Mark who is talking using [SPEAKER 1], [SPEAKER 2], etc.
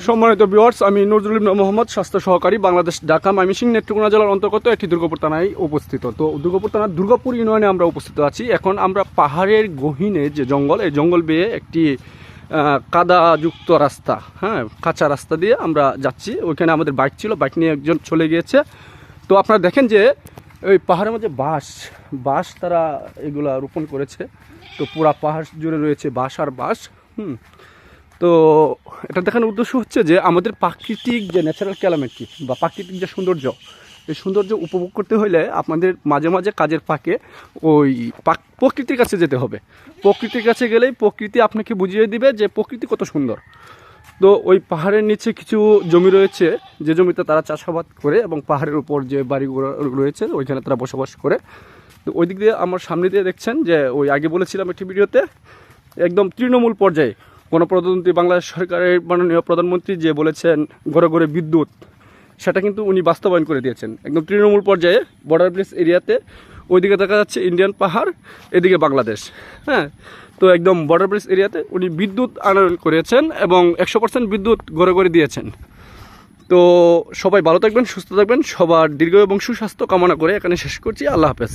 [SPEAKER 1] সম্মানিত ভিউয়ার্স, আমি নজরুল ইবনে মোহাম্মদ, স্বাস্থ্য সহকারী, বাংলাদেশ, ঢাকা ময়মনসিংহ নেত্রকোনা জেলার অন্তর্গত একটি দুর্গাপুর থানায় উপস্থিত। তো দুর্গাপুর থানার দুর্গাপুর ইউনিয়নে আমরা উপস্থিত আছি। এখন আমরা পাহাড়ের গহীনে যে জঙ্গল, এই জঙ্গল বেয়ে একটি কাদাযুক্ত রাস্তা, হ্যাঁ, কাঁচা রাস্তা দিয়ে আমরা যাচ্ছি। ওইখানে আমাদের বাইক ছিল, বাইক নিয়ে একজন চলে গিয়েছে। তো আপনারা দেখেন যে ওই পাহাড়ের মধ্যে বাঁশ তারা এগুলা রোপণ করেছে। তো পুরা পাহাড় জুড়ে রয়েছে বাঁশ আর বাঁশ। তো এটা দেখানোর উদ্দেশ্য হচ্ছে যে আমাদের প্রাকৃতিক যে ন্যাচারাল ক্যালামিটি বা প্রাকৃতিক যে সৌন্দর্য, এই সৌন্দর্য উপভোগ করতে হলে আপনাদের মাঝে মাঝে কাজের ফাঁকে ওই প্রকৃতির কাছে যেতে হবে। প্রকৃতির কাছে গেলেই প্রকৃতি আপনাকে বুঝিয়ে দিবে যে প্রকৃতি কত সুন্দর। তো ওই পাহাড়ের নিচে কিছু জমি রয়েছে, যে জমিতে তারা চাষাবাদ করে, এবং পাহাড়ের উপর যে বাড়িগুলো রয়েছে ওইখানে তারা বসবাস করে। তো ওই দিক দিয়ে আমার সামনে দিয়ে দেখছেন যে ওই আগে বলেছিলাম একটি ভিডিওতে, একদম তৃণমূল পর্যায়ে গণপ্রজাতন্ত্রী বাংলাদেশ সরকারের মাননীয় প্রধানমন্ত্রী যে বলেছেন ঘরে ঘরে বিদ্যুৎ, সেটা কিন্তু উনি বাস্তবায়ন করে দিয়েছেন একদম তৃণমূল পর্যায়ে। বর্ডার ব্রিজ এরিয়াতে ওইদিকে দেখা যাচ্ছে ইন্ডিয়ান পাহাড়, এদিকে বাংলাদেশ, হ্যাঁ। তো একদম বর্ডার ব্রিজ এরিয়াতে উনি বিদ্যুৎ আনয়ন করেছেন এবং 100% বিদ্যুৎ ঘরে ঘরে দিয়েছেন। তো সবাই ভালো থাকবেন, সুস্থ থাকবেন, সবার দীর্ঘ এবং সুস্বাস্থ্য কামনা করে এখানে শেষ করছি। আল্লাহ হাফেজ।